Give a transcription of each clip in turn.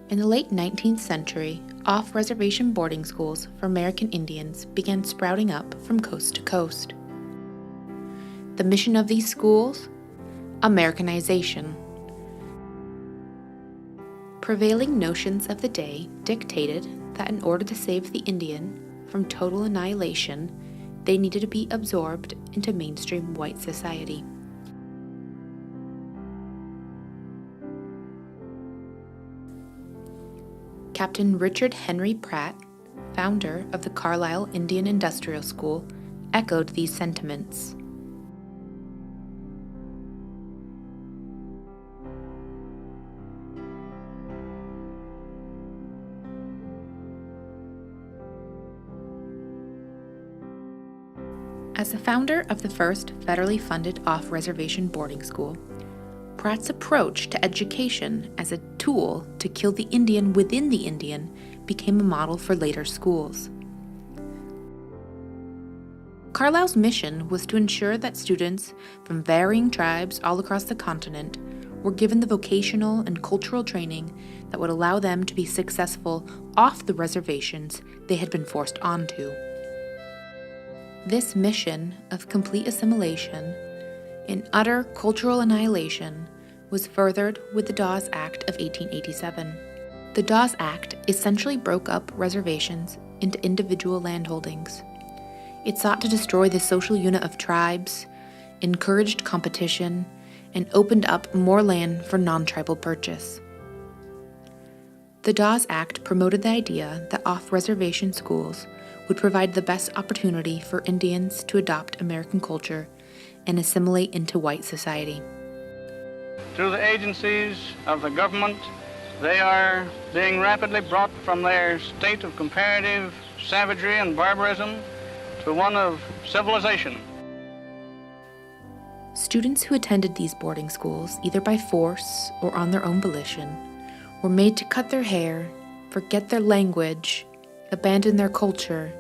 In the late 19th century, off-reservation boarding schools for American Indians began sprouting up from coast to coast. The mission of these schools? Americanization. Prevailing notions of the day dictated that in order to save the Indian from total annihilation, they needed to be absorbed into mainstream white society. Captain Richard Henry Pratt, founder of the Carlisle Indian Industrial School, echoed these sentiments. As the founder of the first federally funded off-reservation boarding school, Pratt's approach to education as a tool to kill the Indian within the Indian became a model for later schools. Carlisle's mission was to ensure that students from varying tribes all across the continent were given the vocational and cultural training that would allow them to be successful off the reservations they had been forced onto. This mission of complete assimilation and utter cultural annihilation was furthered with the Dawes Act of 1887. The Dawes Act essentially broke up reservations into individual landholdings. It sought to destroy the social unit of tribes, encouraged competition, and opened up more land for non-tribal purchase. The Dawes Act promoted the idea that off-reservation schools would provide the best opportunity for Indians to adopt American culture and assimilate into white society. Through the agencies of the government, they are being rapidly brought from their state of comparative savagery and barbarism to one of civilization. Students who attended these boarding schools, either by force or on their own volition, were made to cut their hair, forget their language, abandon their culture,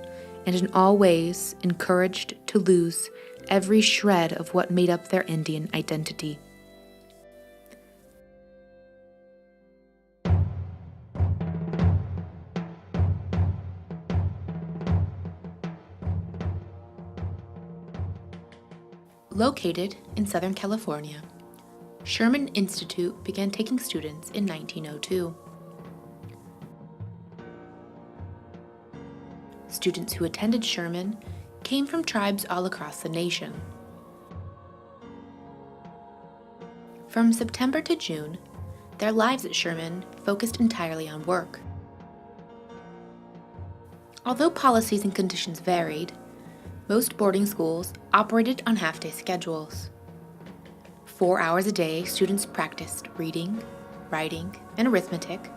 and in all ways encouraged to lose every shred of what made up their Indian identity. Located in Southern California, Sherman Institute began taking students in 1902. Students who attended Sherman came from tribes all across the nation. From September to June, their lives at Sherman focused entirely on work. Although policies and conditions varied, most boarding schools operated on half-day schedules. 4 hours a day, students practiced reading, writing, and arithmetic.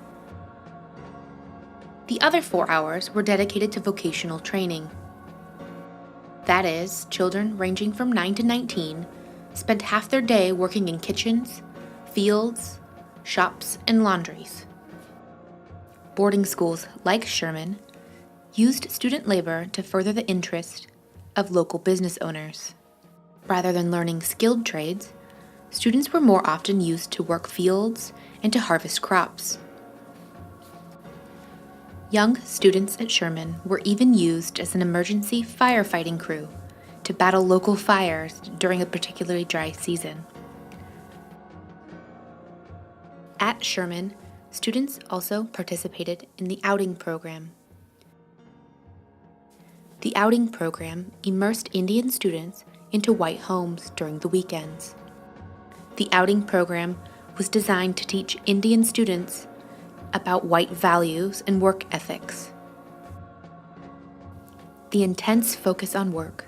The other 4 hours were dedicated to vocational training. That is, children ranging from 9 to 19 spent half their day working in kitchens, fields, shops, and laundries. Boarding schools like Sherman used student labor to further the interest of local business owners. Rather than learning skilled trades, students were more often used to work fields and to harvest crops. Young students at Sherman were even used as an emergency firefighting crew to battle local fires during a particularly dry season. At Sherman, students also participated in the outing program. The outing program immersed Indian students into white homes during the weekends. The outing program was designed to teach Indian students about white values and work ethics. The intense focus on work,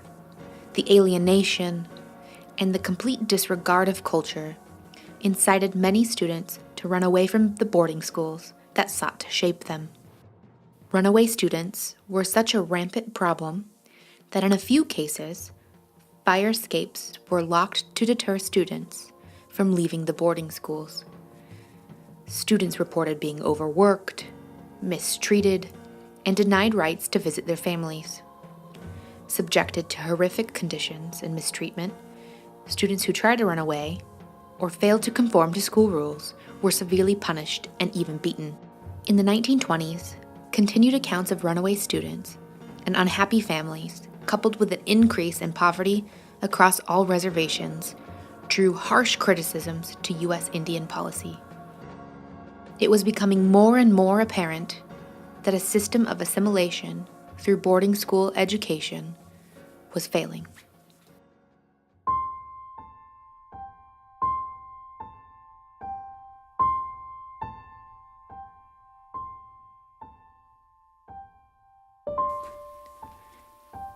the alienation, and the complete disregard of culture incited many students to run away from the boarding schools that sought to shape them. Runaway students were such a rampant problem that in a few cases, fire escapes were locked to deter students from leaving the boarding schools. Students reported being overworked, mistreated, and denied rights to visit their families. Subjected to horrific conditions and mistreatment, students who tried to run away or failed to conform to school rules were severely punished and even beaten. In the 1920s, continued accounts of runaway students and unhappy families, coupled with an increase in poverty across all reservations, drew harsh criticisms to U.S. Indian policy. It was becoming more and more apparent that a system of assimilation through boarding school education was failing.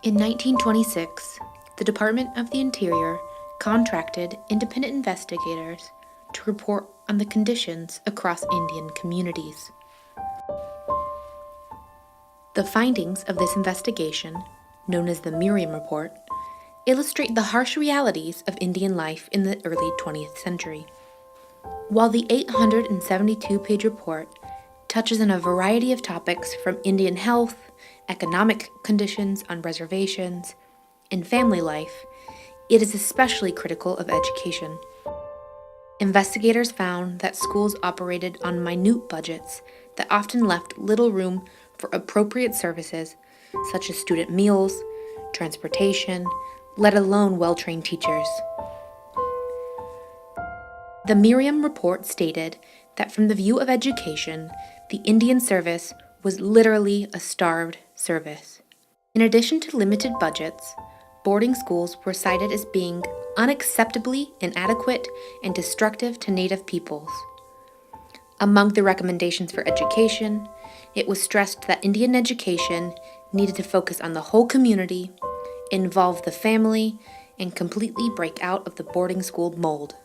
In 1926, the Department of the Interior contracted independent investigators to report on the conditions across Indian communities. The findings of this investigation, known as the Merriam Report, illustrate the harsh realities of Indian life in the early 20th century. While the 872-page report touches on a variety of topics from Indian health, economic conditions on reservations, and family life, it is especially critical of education. Investigators found that schools operated on minute budgets that often left little room for appropriate services such as student meals, transportation, let alone well-trained teachers. The Merriam Report stated that from the view of education, the Indian service was literally a starved service. In addition to limited budgets, boarding schools were cited as being unacceptably inadequate and destructive to Native peoples. Among the recommendations for education, it was stressed that Indian education needed to focus on the whole community, involve the family, and completely break out of the boarding school mold.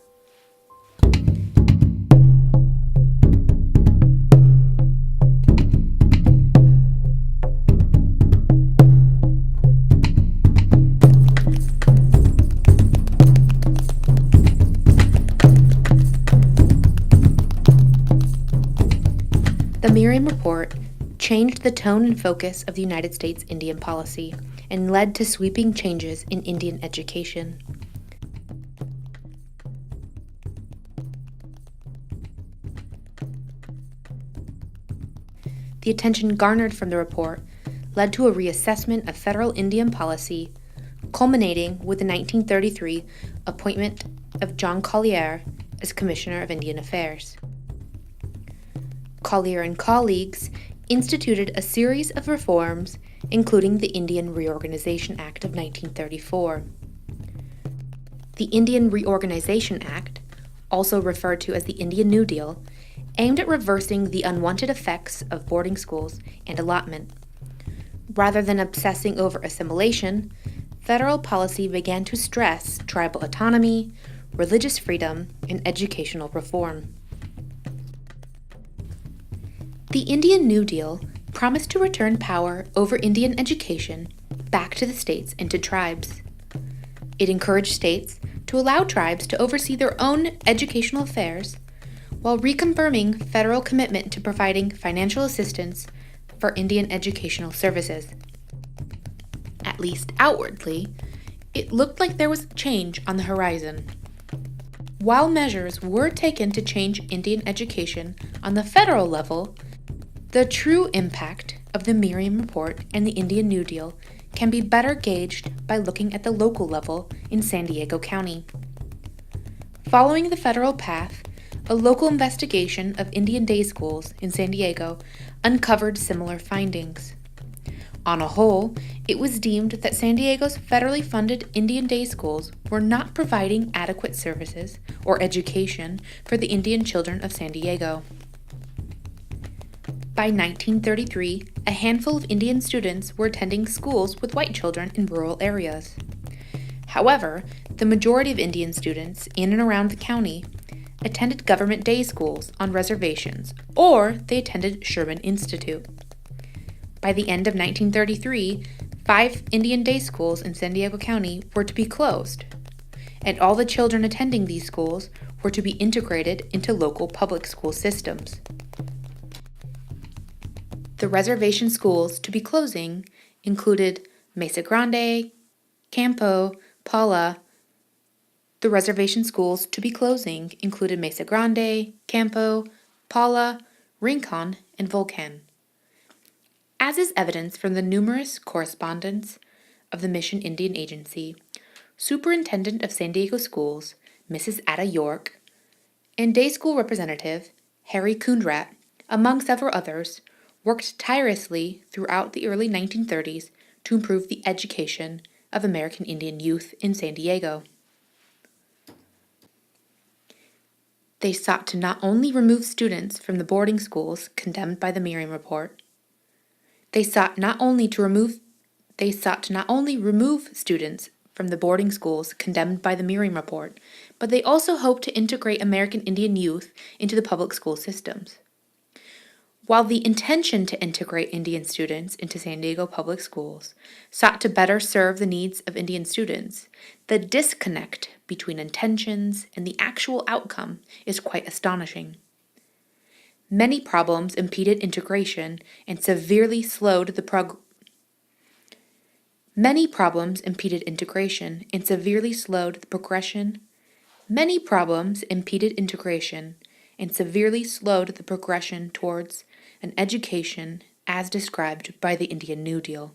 The Merriam Report changed the tone and focus of the United States Indian policy and led to sweeping changes in Indian education. The attention garnered from the report led to a reassessment of federal Indian policy, culminating with the 1933 appointment of John Collier as Commissioner of Indian Affairs. Collier and colleagues instituted a series of reforms, including the Indian Reorganization Act of 1934. The Indian Reorganization Act, also referred to as the Indian New Deal, aimed at reversing the unwanted effects of boarding schools and allotment. Rather than obsessing over assimilation, federal policy began to stress tribal autonomy, religious freedom, and educational reform. The Indian New Deal promised to return power over Indian education back to the states and to tribes. It encouraged states to allow tribes to oversee their own educational affairs while reconfirming federal commitment to providing financial assistance for Indian educational services. At least outwardly, it looked like there was change on the horizon. While measures were taken to change Indian education on the federal level, the true impact of the Merriam Report and the Indian New Deal can be better gauged by looking at the local level in San Diego County. Following the federal path, a local investigation of Indian day schools in San Diego uncovered similar findings. On a whole, it was deemed that San Diego's federally funded Indian day schools were not providing adequate services or education for the Indian children of San Diego. By 1933, a handful of Indian students were attending schools with white children in rural areas. However, the majority of Indian students in and around the county attended government day schools on reservations, or they attended Sherman Institute. By the end of 1933, 5 Indian day schools in San Diego County were to be closed, and all the children attending these schools were to be integrated into local public school systems. The reservation schools to be closing included Mesa Grande, Campo, Paula. The reservation schools to be closing included Mesa Grande, Campo, Paula, Rincon, and Volcan. As is evidenced from the numerous correspondence of the Mission Indian Agency, Superintendent of San Diego Schools, Mrs. Ada York, and day school representative, Harry Kundrat, among several others, worked tirelessly throughout the early 1930s to improve the education of American Indian youth in San Diego. They sought to not only remove students from the boarding schools condemned by the Merriam Report, they sought to not only remove students from the boarding schools condemned by the Merriam Report, but they also hoped to integrate American Indian youth into the public school systems. While the intention to integrate Indian students into San Diego public schools sought to better serve the needs of Indian students, the disconnect between intentions and the actual outcome is quite astonishing. Many problems impeded integration and severely slowed the progression towards an education as described by the Indian New Deal.